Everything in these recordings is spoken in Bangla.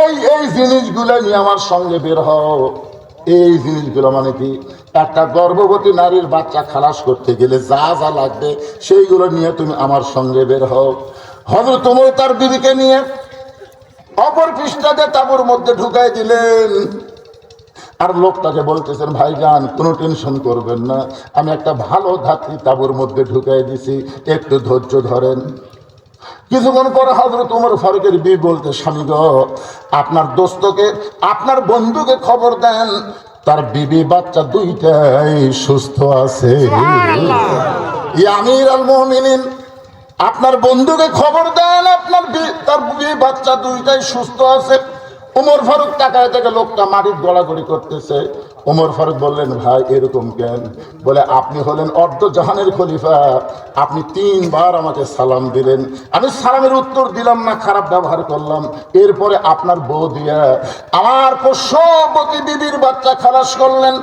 এই এই জিনিসগুলো নিয়ে আমার সঙ্গে বের হও। এই জিনিসগুলো মানে কি, একটা গর্ভবতী নারীর বাচ্চা খালাস করতে গেলে যা যা লাগবে সেইগুলো নিয়ে তুমি আমার সঙ্গে বের হও। হযরত ওমর তার বিবিকে নিয়ে অপর পৃষ্ঠাতে তাঁবুর মধ্যে ঢুকাই দিলেন। আর লোকটাকে বলতেছেন, ভাইজান কোনো টেনশন করবেন না, আমি একটা ভালো ধাত্রী তাঁবুর মধ্যে ঢুকাই দিছি, একটু ধৈর্য ধরেন। কিছুক্ষণ পরে হযরত ওমর ফারুকের বিবি বলতে, স্বামী গো, আপনার দোস্তকে, আপনার বন্ধুকে খবর দেন, তার বিবি বাচ্চা দুইটাই সুস্থ আছে। ইয়া আমিরুল মুমিনিন, আপনার বন্ধুকে খবর দেন, আপনার তার বিবি বাচ্চা দুইটাই সুস্থ আছে। ওমর ফারুক তাকায় থেকে লোকটা মাটির গড়াগড়ি করতেছে। ওমর ফারুক বললেন, ভাই এরকম কেন? বলে, আপনি হলেন অর্ধ জাহানের খলিফা, আপনি 3 বার আমাকে সালাম দিলেন, আমি সালামের উত্তর দিলাম না, খারাপ ব্যবহার করলাম, এরপরে আপনার বউ দিয়া আমার পোষ্যবতী বিবির বাচ্চা খালাস করলেন,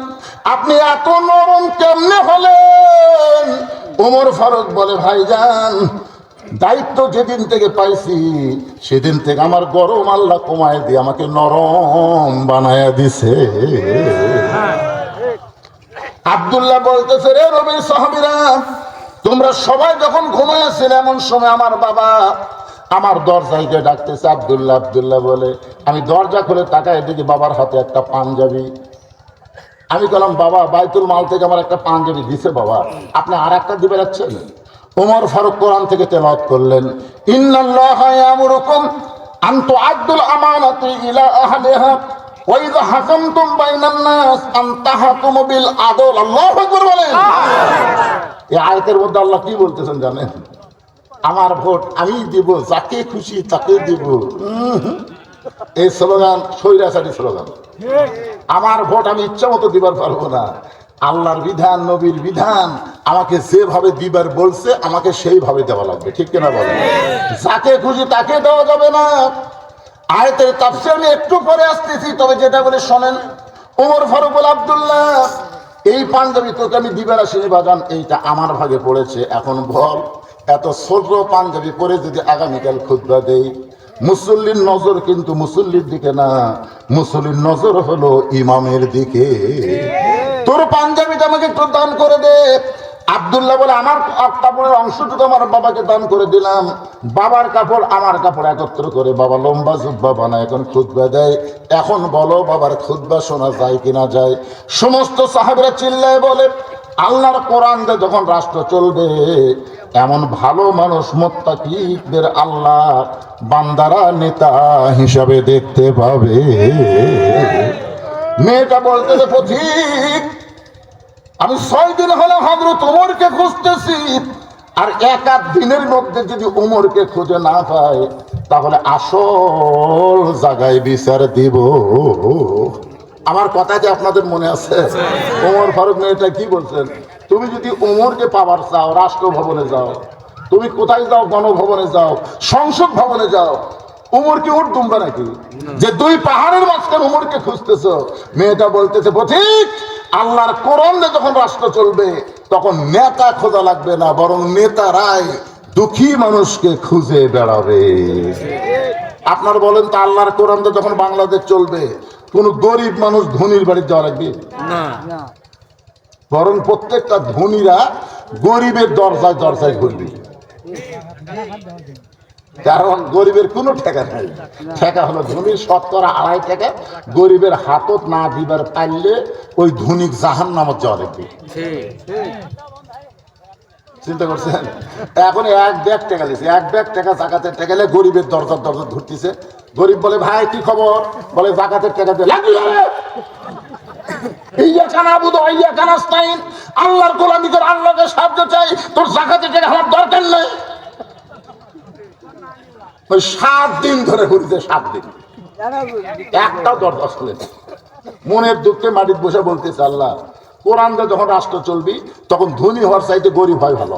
আপনি এত নরম কেমনে হলেন? ওমর ফারুক বলে, ভাইজান দায়িত্ব যেদিন থেকে পাইছি সেদিন থেকে আমার গরম আল্লাহ কমায় দিয়ে আমাকে নরম বানায়া দিছে। আব্দুল্লাহ বলতেছে, রে রবির সাহাবীরা, তোমরা সবাই যখন ঘুমাইছিলে এমন সময় আমার বাবা আমার দরজায় গিয়ে ডাকতেছে, আব্দুল্লাহ আব্দুল্লাহ বলে। আমি দরজা খুলে তাকায় দেখি বাবার হাতে একটা পাঞ্জাবি। আমি বললাম, বাবা বাইতুল মাল থেকে আমার একটা পাঞ্জাবি দিছে, বাবা আপনি আর একটা দিবে যাচ্ছেন? ওমর ফারুক কোরআন থেকে তেলাওয়াত করলেন, ইন্নাল্লাহা ইয়ামুরুকুম আন তুআদ্দুল আমানাতি ইলা আহলিহা ওয়া ইযা হাকামতুম বাইনান নাস আন তাহকুমু বিল আদল। আল্লাহু আকবার বলেন। এই আয়াতের মধ্যে আল্লাহ কি বলতেছেন জানেন? আমার ভোট আমি দিব, যাকে খুশি তাকে দিব। এই স্লোগান স্বৈরাচারী স্লোগান। আমার ভোট আমি ইচ্ছা মতো দিবার পারবো না, আল্লাহর বিধান, নবীর বিধান, আমাকে যেভাবে দিবার বলছে আমাকে সেইভাবে দেওয়া লাগবে, ঠিক কিনা বলেন? যাকে খুশি তাকে দেওয়া যাবে না। আয়াতের তাফসীর আমি একটু পরে আসতেছি, তবে যেটা বলে শোনেন। ওমর ফারুক বলে, আব্দুল্লাহ এই পাঞ্জাবি তোকে আমি দিবার আসিনি বাজান, এইটা আমার ভাগে পড়েছে, এখন বল এত ছোট পাঞ্জাবি পরে যদি আগামীকাল খুতবা দেই, মুসল্লির নজর কিন্তু মুসল্লির দিকে না, মুসল্লির নজর হলো ইমামের দিকে। তোর পাঞ্জাবিটা আমাকে একটু দান করে দে। আব্দুল্লাহ বলে, আমার কাপড়ের অংশটুকু আমার বাবাকে দান করে দিলাম। বাবার কাপড় আমার কাপড় একত্র করে বাবা লম্বা জুব্বা বানায় এখন খুতবা দেয়। এখন বলো বাবার খুতবা শোনা যায় কিনা যায়? সমস্ত সাহাবীরা চিল্লায় বলে, আল্লাহর কোরআন দিয়ে যখন রাষ্ট্র চলবে, এমন ভালো মানুষ মুত্তাকিদের আল্লাহ বান্দারা নেতা হিসাবে দেখতে পাবে। মেয়েটা বলতেছে, পথিক আমি 6 দিন হলো হযরত ওমরকে খুঁজতেছি, আর 1 দিনের মধ্যে যদি ওমরকে খুঁজে না পাই তাহলে আসল জায়গায় বিচার দিব। আমার কথা যে আপনাদের মনে আছে? ওমর ফারুক মেয়েটা কি বলছেন? তুমি যদি ওমরকে পাওয়ার চাও রাষ্ট্রভবনে যাও, তুমি কোথায় যাও? গণভবনে যাও, সংসদ ভবনে যাও। উমর কি উঠ দুম্বা নাকি যে 2 পাহাড়ের মাঝখানে উমরকে খুঁজতেছ? মেয়েটা বলতেছে, পথিক আল্লাহর কোরআন দিয়ে যখন রাষ্ট্র চলবে তখন নেতা খোঁজা লাগবে না, বরং নেতারাই দুঃখী মানুষকে খুঁজে বেড়াবে। আপনার বলেন তো, আল্লাহর কোরআন দিয়ে যখন বাংলাদেশ চলবে কোন গরিব মানুষ ধনীর বাড়ি যাওয়া লাগবে না, বরং প্রত্যেকটা ধনীরা গরিবের দরজায় দরজায় ঘুরবে। কারণ গরিবের কোনো ঠেকা নাই, ঠেকা হলো ধনীর 2.5 টাকা। গরিবের হাতত না দিবার পাইলে ওই ধনিক জাহান্নামত যাওয়া লাগবে। চিন্তা করছেন? এখন 1 ব্যাগ টাকা দিয়েছে, 1 ব্যাগ টাকা জাকাতের টাকা দিলে গরিবের দরজার দরজা ঘুরতেছে। গরিব বলে, ভাই কি খবর? বলে, জাকাতের টাকা দিয়ে আল্লাহর গোলামি কর, আল্লাহকে সাহায্য চাই, তোর জাকাতের টাকা আমার দরকার নেই। ওই 7 দিন ধরে ঘুরছে, 7 দিন একটাও দরজা খুলে না। মনের দুঃখে মাটির বসে বলতেছে, আল্লাহ কোরআন দিয়ে যখন রাষ্ট্র চলবি তখন ধনী হওয়ার চাইতে গরিব হয় ভালো।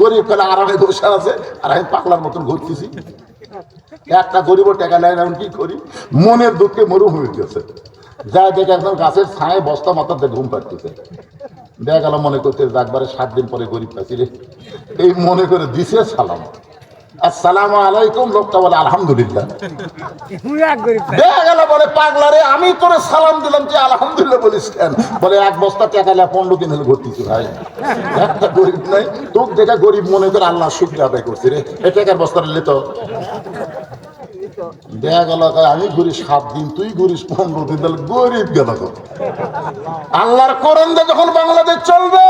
গরিব খেলে আরামে বসে আছে আর আমি পাগলার মতন ঘুরতেছি, একটা গরিব টাকা নেয় না, কি করি? মনের দুঃখে মরুভূমি গেছে। যা দেখে একদম গাছের ছায়ে বস্তা মাথাতে ঘুম পাড়তেছে। দেখা গেল মনে করতে একবারে 7 দিন পরে গরিব পাচ্ছি রে, এই মনে করে দিছে সালাম। আসসালামু আলাইকুম, লোকটা বলে আলহামদুলিল্লাহ। দেখা গেল বলে পাগলা রে, আমি তোরে সালাম দিলাম যে আলহামদুলিল্লাহ বলিস কেন? বলে 1 বস্তা টাকা 15 দিন হলে ভর্তি ভাই, একটা গরিব নাই, তোর দেখা গরিব মনে করে আল্লাহ শুকর আদায় করছি রে, এ টাকার বস্তা নিলে তো। দেখা গেল আমি ঘুরি 7 দিন, তুই ঘুরিস 15 দিন, তাহলে গরিব গেল তো। আল্লাহর কোরআন যখন বাংলাদেশ চলবে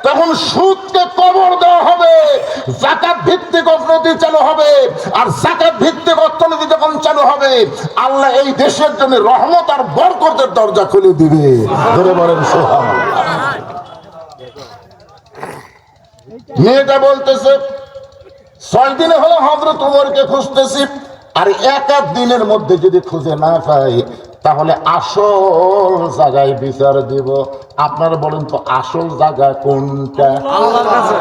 তখন সুদকে কবর দেওয়া হবে, যাকাত ভিত্তিক অর্থনীতি চালু হবে। আর যাকাত ভিত্তিক অর্থনীতি যখন চালু হবে, আল্লাহ এই দেশের জন্য রহমত আর বরকতের দরজা খুলে দিবে। ধরে বলেন সুবহানাল্লাহ। মেয়েটা বলতেছে 6 দিনে হলো হযরত ওমরকে খুঁজতেছি, আর 1 দিনের মধ্যে যদি খুঁজে না পাই তাহলে আসল জায়গায় বিচার দিব। আপনারা বলেন তো আসল জায়গা কোনটা? আল্লাহর কাছে।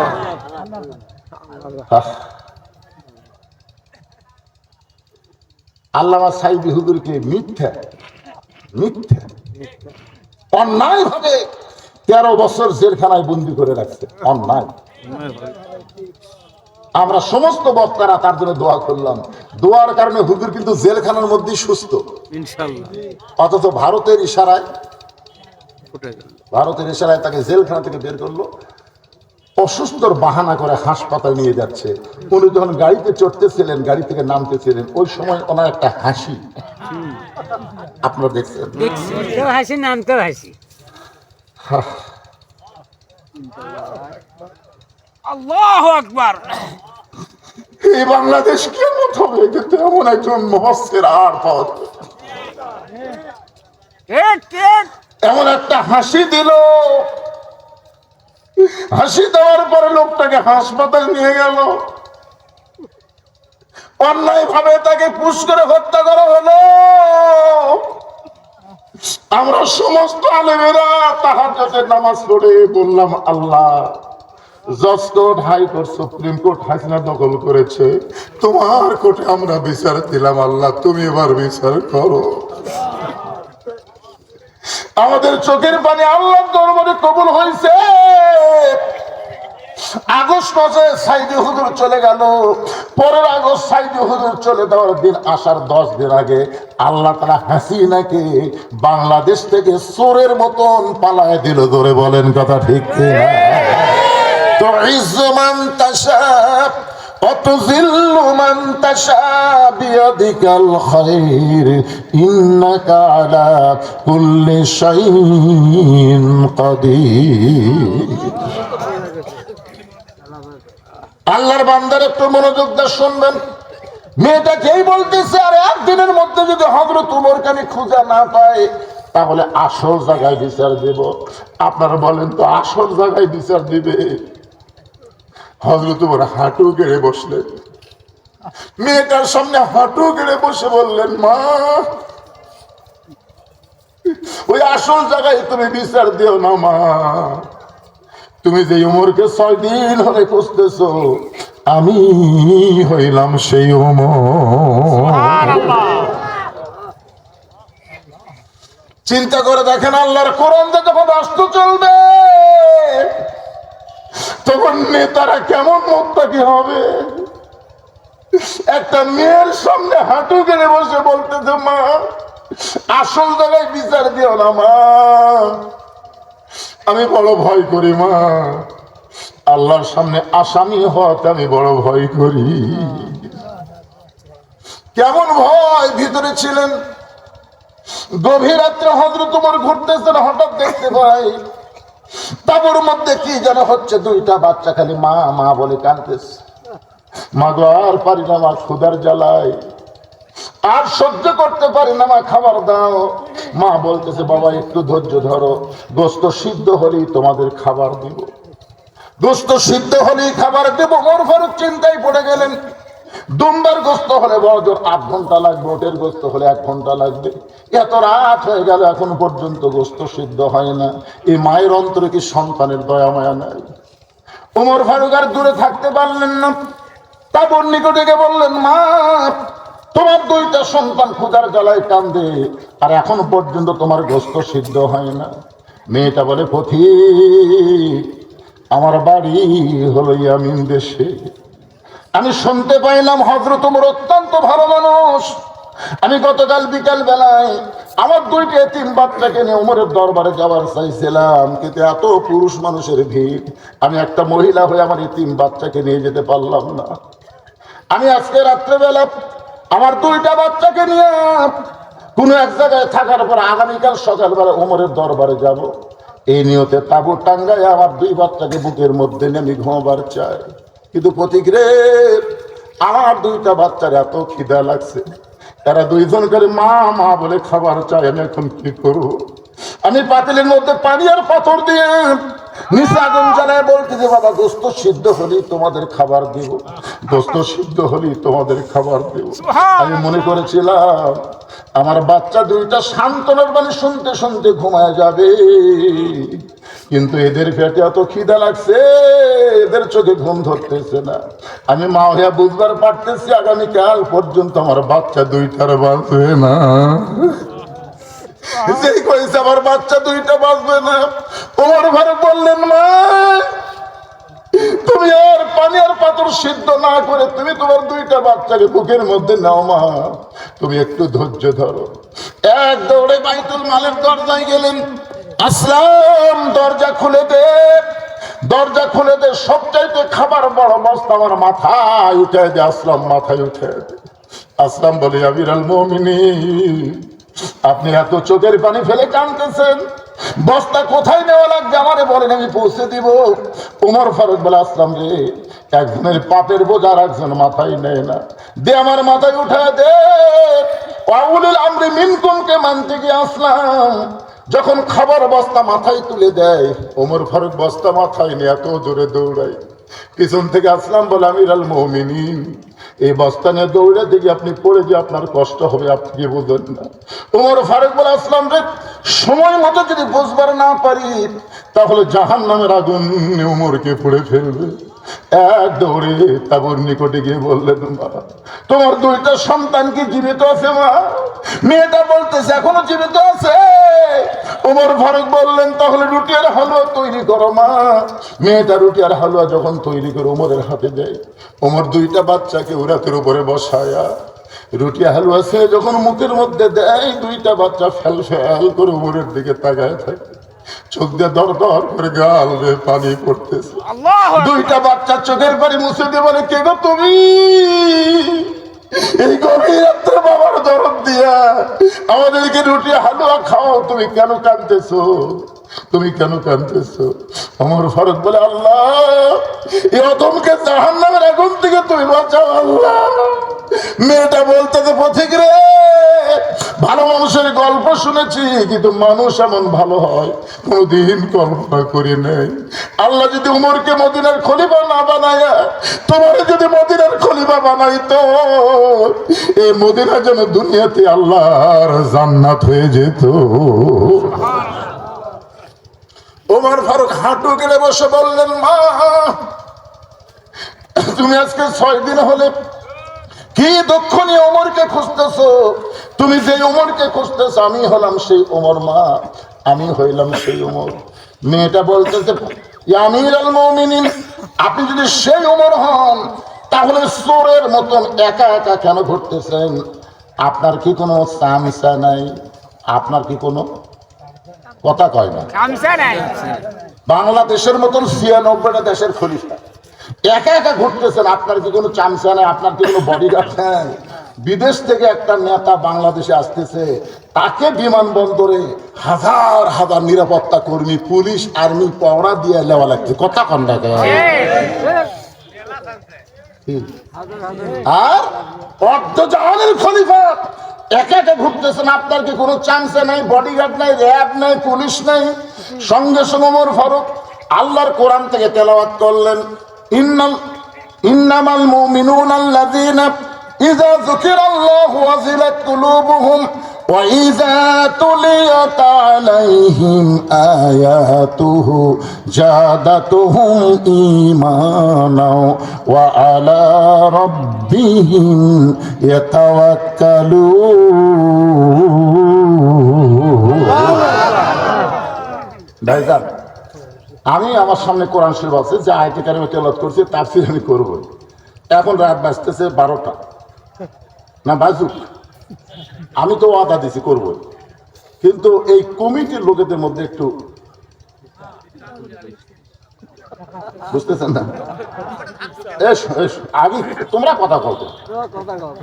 আল্লামা সাইদি হুজুরকে মিথ্যা অন্যায় ভাবে 13 বছর জেলখানায় বন্দী করে রাখছে, অন্যায়। আমরা সমস্ত বক্তারা তার জন্য দোয়া করলাম, দোয়ার কারণে হুজুর কিন্তু জেলখানার মধ্যেই সুস্থ ইনশাআল্লাহ। অথচ ভারতের ইশারায় তাকে জেলখানা থেকে বের করলো, অসুস্থর বাহানা করে হাসপাতাল নিয়ে যাচ্ছে। উনি যখন গাড়িতে চড়তেছিলেন, গাড়ি থেকে নামতেছিলেন, ওই সময় ওনার একটা হাসি আপনারা দেখছেন, হাসি নামতে হাসি। আল্লাহু আকবার। এই বাংলাদেশ কেমন হবে কিন্তু এমন একজন মুফাসসির আর পাওয়া যাবে? এমন একটা হাসি দিল, হাসি দেওয়ার পরে লোকটাকে হাসপাতাল নিয়ে গেল, অন্যায় ভাবে তাকে পুশ করে হত্যা করা হলো। আমরা সমস্ত আলেমেরা তাহাজ্জুদের নামাজ পড়ে বললাম, আল্লাহ, জজ court, high court, supreme court Hasina দখল করেছে, তোমার কোর্টে আমরা বিচার দিলাম, আল্লাহ তুমি এবার বিচার করো। আমাদের চোখের পানি আল্লাহর দরবারে কবুল হয়েছে। আগস্ট মাসে সাইদি হুজুর চলে গেল, পরের আগস্ট সাইদি হুজুর চলে যাওয়ার দিন আসার 10 দিন আগে আল্লাহ তাআলা হাসিনাকে বাংলাদেশ থেকে চোরের মতন পালায় দিল। ধরে বলেন কথা ঠিক কিনা? তো ইজ্জু মান তাশা وتذل من تشاء بيدك الخير إنك على كل شيء قدير। আল্লাহর বান্দার একটু মনোযোগ দিয়ে শুনবেন। মেয়েটা যেই বলতেছে আর 1 দিনের মধ্যে যদি হযরত ওমরকে আমি খুঁজে না পাই তাহলে আসল জায়গায় বিচার দেব। আপনারা বলেন তো আসল জায়গায় বিচার দিবে? হযরত ওমর হাঁটু গেড়ে বসলেন, মেয়েটার সামনে হাঁটু গেড়ে বসে বললেন, মা, ওই আসল জায়গায় তুমি বিচার দিও না মা। তুমি যে ওমরকে 6 দিন হলে খুঁজতেছো, আমি হইলাম সেই ওমর। চিন্তা করে দেখেন, আল্লাহর কোরআন যখন রাষ্ট্র চলবে তখন নেতারা কেমন মুত্তাকি হবে। একটা মেয়ের সামনে হাঁটু গেড়ে বসে বলতেছে, মা, আসল জায়গায় বিচার দিও না মা, আমি বড় ভয় করি মা, আল্লাহর সামনে আসামি হতে আমি বড় ভয় করি। কেমন ভয় ভিতরে ছিলেন। গভীর রাত্রে হযরত ওমর ঘুরতেছেন, হঠাৎ দেখতে পাই তাবুর মধ্যে কি যেন হচ্ছে। 2টা বাচ্চা খালি মা মা বলে কাঁদতেছে। মা গো, আর পারি না মা, ক্ষুধার জ্বালায় আর সহ্য করতে পারি না মা, খাবার দাও। মা বলতেছে, বাবা একটু ধৈর্য ধরো, গোস্ত সিদ্ধ হলেই তোমাদের খাবার দিব, গোস্ত সিদ্ধ হলেই খাবার দেব। ওমর ফারুক চিন্তায় পড়ে গেলেন, দুম্বার গোস্ত হলে বড়জোর 8 ঘন্টা লাগবে, ওটের গোস্ত হলে 1 ঘন্টা লাগবে। এত রাত হয়ে গেল, এখন পর্যন্ত গোস্ত সিদ্ধ হয় না। এই মায়ের অন্তরে কি সন্তানের দয়া মায়া নাই? ওমর ফারুক আর দূরে থাকতে পারলেন না, তারপর নিকটে গিয়ে বললেন, মা, তোমার 2টা সন্তান ক্ষুধার জ্বালায় কান্দে, আর এখন পর্যন্ত তোমার গোস্ত সিদ্ধ হয় না। মেয়েটা বলে, পথিক, আমার বাড়ি হলো ইয়ামিন দেশে, আমি শুনতে পাইলাম হযরত ওমর অত্যন্ত ভালো মানুষ। আমি গতকাল বিকাল বেলায় আমার দুইটা এতিম বাচ্চাকে নিয়ে ওমরের দরবারে যাওয়ার চাইছিলাম, কিন্তু এত পুরুষ মানুষের ভিড়, আমি একটা মহিলা হয়ে আমার এতিম বাচ্চাকে নিয়ে যেতে পারলাম না। আমি আজকে রাত্রেবেলা আমার দুইটা বাচ্চাকে নিয়ে কোনো এক জায়গায় থাকার পর আগামীকাল সকালবেলা ওমরের দরবারে যাব। এই নিয়তে তাবু টাঙ্গায় আমার দুই বাচ্চাকে বুকের মধ্যে নিয়ে আমি ঘুমাবার চাই। কিন্তু প্রতিক্রে আমার দুইটা বাচ্চার এত খিদা লাগছে, এরা দুইজন করে মা মা বলে খাবার চাই। আমি এখন কি করব? আমি পাতিলের মধ্যে পানি আর পাথর দিয়ে নিচে আগুন জ্বালায় বলতে যে বাবা গোস্ত সিদ্ধ হলেই তোমাদের খাবার দেব, গোস্ত সিদ্ধ হলেই তোমাদের খাবার দেব। আমি মনে করেছিলাম আমার বাচ্চা দুইটা সান্ত্বনার বাণী শুনতে শুনতে ঘুমায় যাবে, কিন্তু এদের পেটে এত খিদা লাগছে, এদের চোখে ঘুম ধরতেছে না। আমি মা হইয়া বুঝবার পারতেছি আগামীকাল পর্যন্ত আমার বাচ্চা দুইটার বাঁচবে না। যেই কইছে আমার বাচ্চা দুইটা বাঁচবে না, ওমর ফারুক বললেন মা তুমি আর পানি আর পাথর সিদ্ধ না করে তুমি তোমার দুইটা বাচ্চাকে বুকের মধ্যে নাও মা, তুমি একটু ধৈর্য ধরো। এক দৌড়ে বাইতুল মালের দরজায় গেলেন। আসলাম দরজা খুলে দে, দরজা খুলে দে, সবচাইতে খাবার বড় বস্তা আমার মাথায় উঠে দে। আসলাম মাথায় উঠে দে। আসলাম বলে আমিরুল মুমিনিন আপনি এত চোখের পানি ফেলে কাঁদতেছেন, বস্তা কোথায় নেওয়া লাগবে আমারে বলেন, আমি পৌঁছে দিব। ওমর ফারুক বলে আসলাম রে, একজনের পাপের বোঝা আর একজন মাথায় নেয় না, দে আমার মাথায় উঠে দে। ওয়াউলিল আমরি মিনকুমকে মানতে গিয়ে আসলাম যখন খাবার বস্তা মাথায় তুলে দেয়, ওমর ফারুক বস্তা মাথায় নিয়ে এত জোরে দৌড়ায়। পিছন থেকে আসলাম বলে আমিরুল মুমিনিন এই বস্তা নিয়ে দৌড়ে দেখি আপনি পড়ে যে আপনার কষ্ট হবে, আপনি কি বুঝেন না? ওমর ফারুক বলে আসলাম রে, সময় মতো যদি বুঝবার না পারি তাহলে জাহান্নামের আগুন ওমরকে পুড়ে ফেলবে। এক দৌড়ে তাবুর নিকটে গিয়ে বললেন মা তোমার দুইটা সন্তান কি জীবিত আছে মা? মেয়েটা বলতেছে এখনো জীবিত আছে। ওমর ফারুক বললেন তাহলে রুটি আর হালুয়া তৈরি করো মা। মেয়েটা রুটি আর হালুয়া যখন তৈরি করে ওমরের হাতে দেয়, ওমর দুইটা বাচ্চাকে উরাতের উপরে বসায়া রুটি হালুয়া সে যখন মুখের মধ্যে দেয়, দুইটা বাচ্চা ফেল ফেল করে ওমরের দিকে তাকায় থাকে, চোখ দিয়ে দর দর করে গাল বেয়ে পানি পড়তেছে। দুইটা বাচ্চা চোখের পানি মুছে দিয়ে বলে কে গো তুমি? এই গভীর রাত্রে বাবার দরদ দিয়া আমাদেরকে রুটি হালুয়া খাও, তুমি কেন কাঁদতেছো? তুমি কেন কাঁদতেছো? ওমর ফারুক বলে আল্লাহ এই অদমকে জাহান্নামের আগুন থেকে তুমি বাঁচাও আল্লাহ। মেয়েটা বলতেছে পথিক রে, ভালো মানুষের গল্প শুনেছি কিন্তু মানুষ এমন ভালো হয় কোনদিন কল্পনা করি নাই। আল্লাহ যদি উমরকে মদিনার খলিফা না বানায়, তোমার যদি মদিনার খলিফা বানাইতো, এই মদিনা যেন দুনিয়াতে আল্লাহর জান্নাত হয়ে যেত। ওমর ফারুক হাঁটু গেড়ে বসে বললেন মা তুমি আজকে 6 দিন হলে কি দুঃখ নিয়ে ওমরকে খুঁজতেছো? তুমি যে ওমরকে খুঁজতেছো আমি হলাম সেই ওমর মা, আমি হইলাম সেই ওমর। মেয়েটা বলতেছে আমিরুল মুমিনিন আপনি যদি সেই ওমর হন তাহলে চোরের মতন একা একা কেন ঘুরতেছেন? আপনার কি কোনো চামচা নাই? আপনার কি কোনো কথা কয় না? বাংলাদেশের মতন 96টা দেশের খলিফা একা একা ঘুরতেছেন, আপনার কি কোনো চামচা নাই? আপনার কি কোনো বডিগার্ড নাই? বিদেশ থেকে একটা নেতা বাংলাদেশে আসতেছে, তাকে বিমানবন্দরে হাজার হাজার নিরাপত্তা কর্মী, পুলিশ, আর্মি পাওয়া দিয়ে নেওয়া লাগছে। কথা কন না আর অর্ধজাহানের খলিফা একা একা ঘুরতেছেন, আপনার কি কোনো চান্সে নাই? বডিগার্ড নাই, র্যাব নাই, পুলিশ নাই? সঙ্গে সঙ্গে ওমর ফারুক আল্লাহর কোরআন থেকে তেলাওয়াত করলেন ইন্নামাল মুমিনুনা আল্লাযীনা ইযা যুকিরাল্লাহু ওয়াজিলাত কুলুবুহুম ওয়া ইযা তুলিয়াত আলাইহিম আয়াতুহু জাদাতুহুম ঈমানাও ওয়া আলা রাব্বিহিম ইয়াতাওয়াক্কালুন। ভাইজান আমি আমার সামনে কোরআন শরীফ আছে যে আয়াতে কারিমা তেলাওয়াত করছি, তাফসীর আমি করব, এখন রাত বাজতেছে 12টা, না বাজুক, আমি তো ওয়াদা দিছি করব, কিন্তু এই কমিটির লোকেদের মধ্যে একটু বুঝতেছেন না। এসো এসো, আগে তোমরা কথা বলতো।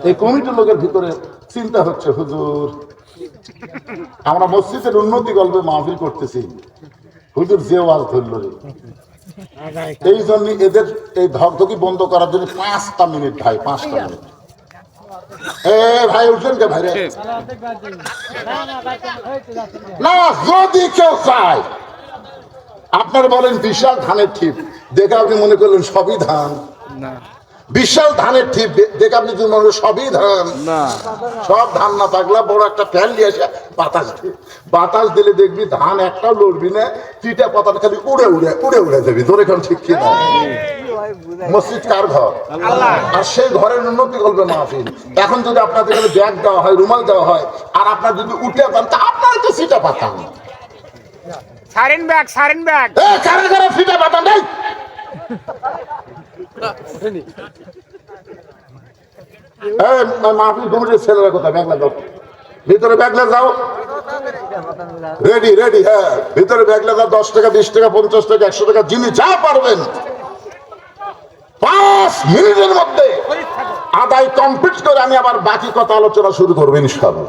এই কমিটির লোকের ভিতরে চিন্তা হচ্ছে, হুজুর আমরা মসজিদের উন্নতি গল্পে মাহফিল করতেছি, হুজুর যে ওয়াজ ধরল রে, এই জন্য এদের এই ধকধকি বন্ধ করার জন্য 5টা মিনিট ভাই, 5টা মিনিট। এ ভাই উঠলেন কে ভাই রে? না, যদি কেউ চায়, আপনারা বলেন বিশাল ধানের ঠিপ দেখে আপনি মনে করলেন সবই ধান, বিশাল ধানের ঠিপ দেখে আপনি যদি মনে করেন সবই ধান, সব ধান না থাকলে বড় একটা ফ্যান নিয়ে এসে বাতাস দিলে দেখবি ধান একটাও লড়বি না, পিঠা পাতাটা খালি উড়ে উড়ে উড়ে উড়ে যাবি। ধরে কারণ ঠিক কি না? মসজিদ কার ঘর? আর সেই ঘরের উন্নতি করবে মাহফিল। এখন যদি আপনাদের ব্যাগ দেওয়া হয়, রুমাল দেওয়া হয়, আর আপনার যদি উঠে পান, তা আপনার তো সিটা পাতান, সারেন ব্যাগ কারা কারা ফিটা পাতান নাই? মাহফিল কমিটির ছেলেরা কোথায়? ব্যাগলা দাও, ভিতরে ব্যাগলা যাও, রেডি রেডি, হ্যাঁ ভিতরে ব্যাগলা দাও। 10 টাকা, 20 টাকা, 50 টাকা, 100 টাকা, যিনি যা পারবেন 5 মিনিটের মধ্যে আদায় কমপ্লিট করে আমি আবার বাকি কথা আলোচনা শুরু করবো ইনশাআল্লাহ।